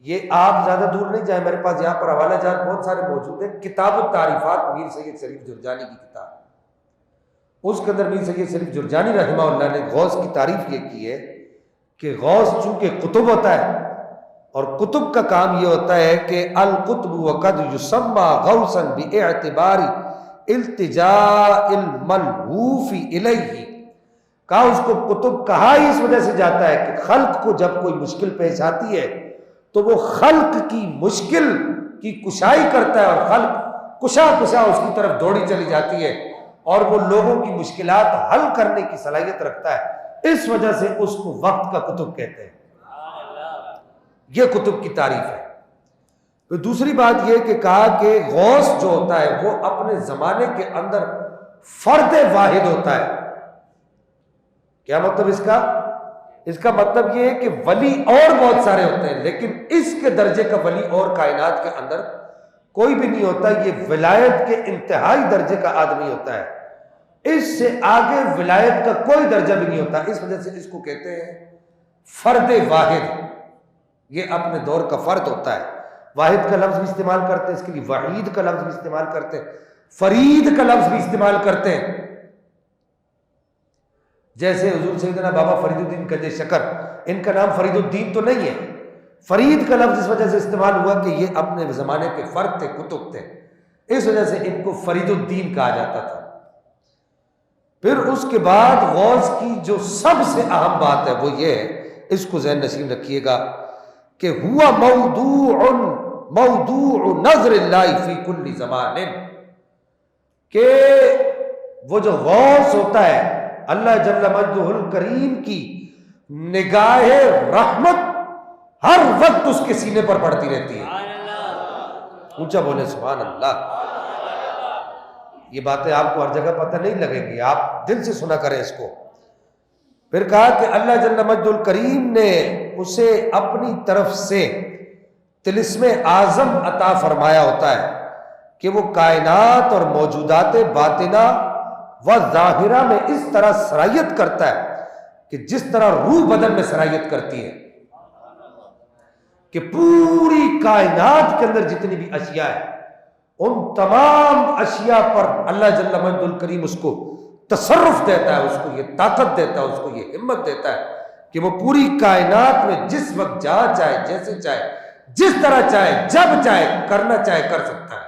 یہ آپ زیادہ دور نہیں جائیں، میرے پاس یہاں پر حوالہ جات بہت سارے موجود ہیں. کتاب التعریفات میر سید شریف جرجانی کی کتاب، اس کے اندر میر سید شریف جرجانی رحمہ اللہ نے غوث کی تعریف یہ کی ہے کہ غوث چونکہ قطب ہوتا ہے، اور قطب کا کام یہ ہوتا ہے کہ القطب وقد یسمى غوثا باعتبار التجاء الملہوف الیہ، کہا اس کو قطب کہا ہی اس وجہ سے جاتا ہے کہ خلق کو جب کوئی مشکل پیش آتی ہے تو وہ خلق کی مشکل کی کشائی کرتا ہے، اور خلق کشا اس کی طرف دوڑی چلی جاتی ہے، اور وہ لوگوں کی مشکلات حل کرنے کی صلاحیت رکھتا ہے. اس وجہ سے اس کو وقت کا قطب کہتے ہیں. یہ قطب کی تعریف ہے. پھر دوسری بات یہ کہ کہا کہ غوث جو ہوتا ہے وہ اپنے زمانے کے اندر فرد واحد ہوتا ہے. کیا مطلب اس کا؟ اس کا مطلب یہ ہے کہ ولی اور بہت سارے ہوتے ہیں، لیکن اس کے درجے کا ولی اور کائنات کے اندر کوئی بھی نہیں ہوتا. یہ ولایت کے انتہائی درجے کا آدمی ہوتا ہے، اس سے آگے ولایت کا کوئی درجہ بھی نہیں ہوتا. اس وجہ سے اس کو کہتے ہیں فرد واحد. یہ اپنے دور کا فرد ہوتا ہے. واحد کا لفظ بھی استعمال کرتے ہیں، اس کے لیے وحید کا لفظ بھی استعمال کرتے ہیں، فرید کا لفظ بھی استعمال کرتے ہیں. جیسے حضور سیدنا بابا فرید الدین گنج شکر، ان کا نام فرید الدین تو نہیں ہے، فرید کا لفظ اس وجہ سے استعمال ہوا کہ یہ اپنے زمانے کے فرد تھے، کتب تھے، اس وجہ سے ان کو فرید الدین کہا جاتا تھا. پھر اس کے بعد غوث کی جو سب سے اہم بات ہے وہ یہ ہے، اس کو ذہن نشین رکھیے گا کہ ہوا موضوع نظر اللہ فی کل زمان، کہ وہ جو غوث ہوتا ہے اللہ جل مجدہ الکریم کی نگاہ رحمت ہر وقت اس کے سینے پر پڑتی رہتی ہے. اونچا بولے سبحان اللہ. یہ باتیں آپ کو ہر جگہ پتہ نہیں لگیں گی، آپ دل سے سنا کریں اس کو. پھر کہا کہ اللہ جل مجدہ الکریم نے اسے اپنی طرف سے طلسم اعظم عطا فرمایا ہوتا ہے کہ وہ کائنات اور موجودات باطنہ و ظاہرہ میں اس طرح سرایت کرتا ہے کہ جس طرح روح بدن میں سرایت کرتی ہے، کہ پوری کائنات کے اندر جتنی بھی اشیاء ہیں ان تمام اشیاء پر اللہ جل مجدہ الکریم اس کو تصرف دیتا ہے، اس کو یہ طاقت دیتا ہے، اس کو یہ ہمت دیتا ہے کہ وہ پوری کائنات میں جس وقت جہاں چاہے، جیسے چاہے، جس طرح چاہے، جب چاہے، کرنا چاہے کر سکتا ہے.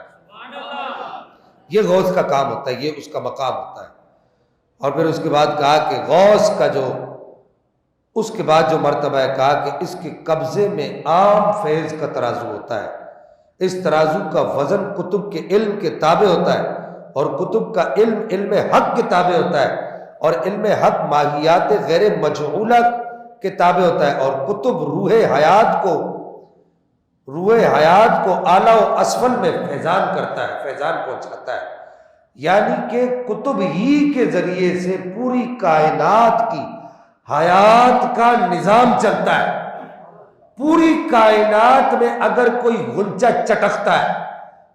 یہ غوث کا کام ہوتا ہے، یہ اس کا مقام ہوتا ہے. اور پھر اس کے بعد کہا کہ غوث کا جو اس کے بعد جو مرتبہ ہے، کہا کہ اس کے قبضے میں عام فیض کا ترازو ہوتا ہے. اس ترازو کا وزن کتب کے علم کے تابع ہوتا ہے، اور کتب کا علم حق کے تابع ہوتا ہے، اور علم حق ماہیات غیر مجہولہ کے تابع ہوتا ہے، اور کتب روح حیات کو اعلیٰ و اسفل میں فیضان کرتا ہے، فیضان پہنچاتا ہے. یعنی کہ کتب ہی کے ذریعے سے پوری کائنات کی حیات کا نظام چلتا ہے. پوری کائنات میں اگر کوئی غنچہ چٹکتا ہے،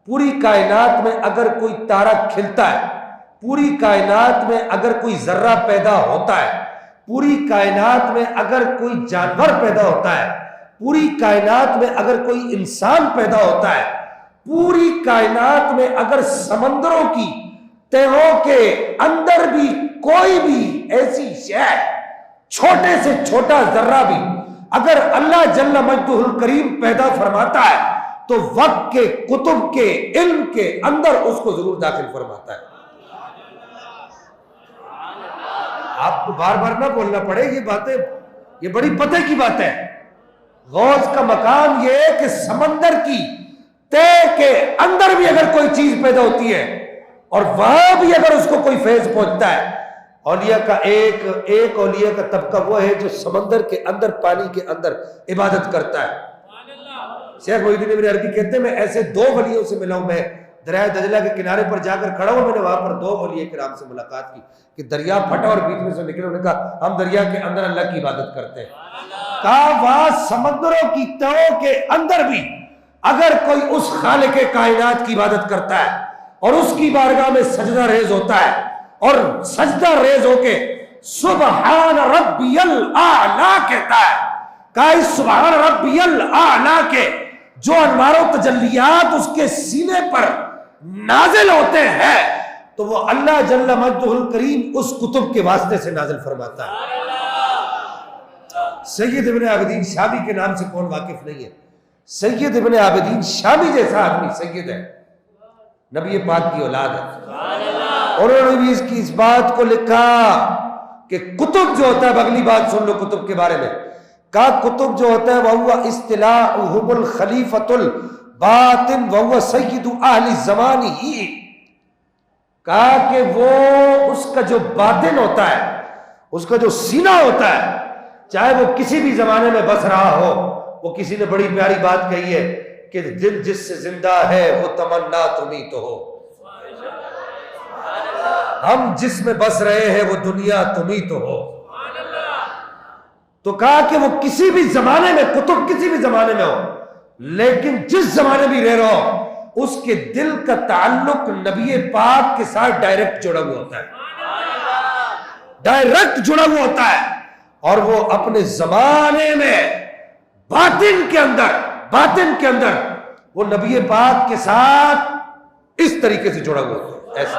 پوری کائنات میں اگر کوئی تارا کھلتا ہے، پوری کائنات میں اگر کوئی ذرہ پیدا ہوتا ہے، پوری کائنات میں اگر کوئی جانور پیدا ہوتا ہے، پوری کائنات میں اگر کوئی انسان پیدا ہوتا ہے، پوری کائنات میں اگر سمندروں کی تہوں کے اندر بھی کوئی بھی ایسی شے، چھوٹے سے چھوٹا ذرہ بھی اگر اللہ جل مجدہ الکریم پیدا فرماتا ہے تو وقت کے کتب کے علم کے اندر اس کو ضرور داخل فرماتا ہے. آپ کو بار بار نہ بولنا پڑے، یہ باتیں یہ بڑی پتہ کی بات ہے. غوث کا مقام یہ ہے کہ سمندر کی تہ کے اندر بھی اگر کوئی چیز پیدا ہوتی ہے اور وہاں بھی اگر اس کو کوئی فیض پہنچتا ہے. اولیاء کا ایک اولیاء کا طبقہ وہ ہے جو سمندر کے اندر، پانی کے اندر عبادت کرتا ہے. شیخ محی الدین ابن عربی کہتے ہیں میں ایسے دو ولیوں سے ملا ہوں، میں دریائے دجلہ کے کنارے پر جا کر کھڑا ہوں، میں نے وہاں پر دو اولیاء کرام سے ملاقات کی کہ دریا پھٹا اور بیچ میں سے نکلے، انہوں نے کہا ہم دریا کے اندر اللہ کی عبادت کرتے ہیں. کہا وہاں سمندروں کی تہوں کے اندر بھی اگر کوئی اس خالق کائنات کی عبادت کرتا ہے اور اس کی بارگاہ میں سجدہ ریز ہوتا ہے اور سجدہ ریز ہو کے سبحان ربی الاعلیٰ کہتا ہے، کہا اس سبحان ربی الاعلیٰ کے جو انوار و تجلیات اس کے سینے پر نازل ہوتے ہیں تو وہ اللہ جل مجدہ الکریم اس کتب کے واسطے سے نازل فرماتا ہے۔ سید ابن عابدین شامی کے نام سے کون واقف نہیں ہے؟ سید ابن عابدین شامی جیسا آدمی سید ہے، نبی پاک کی اولاد ہے، اور انہوں نے بھی اس بات کو لکھا کہ کتب جو ہوتا ہے، اگلی بات سن لو کتب کے بارے میں، کہا کتب جو ہوتا ہے وَهُوَ اصطلاحُهُمُ الْخَلِيفَةُ الْبَاطِنُ وَهُوَ سَيِّدُ أَهْلِ زَمَانِهِ، کہا کہ وہ اس کا جو باطن ہوتا ہے، اس کا جو سینہ ہوتا ہے، چاہے وہ کسی بھی زمانے میں بس رہا ہو، وہ کسی نے بڑی پیاری بات کہی ہے کہ دل جس سے زندہ ہے وہ تمنا تمہیں تو ہو، ہم جس میں بس رہے ہیں وہ دنیا تمہیں تو ہو۔ تو کہا کہ وہ کسی بھی زمانے میں، کتب کسی بھی زمانے میں ہو، لیکن جس زمانے بھی رہ رہا ہو اس کے دل کا تعلق نبی پاک کے ساتھ ڈائریکٹ جڑا ہوا ہوتا ہے، ڈائریکٹ جڑا ہوا ہوتا ہے، اور وہ اپنے زمانے میں باطن کے اندر وہ نبی پاک کے ساتھ اس طریقے سے جڑا ہوا ہوتا ہے، ایسا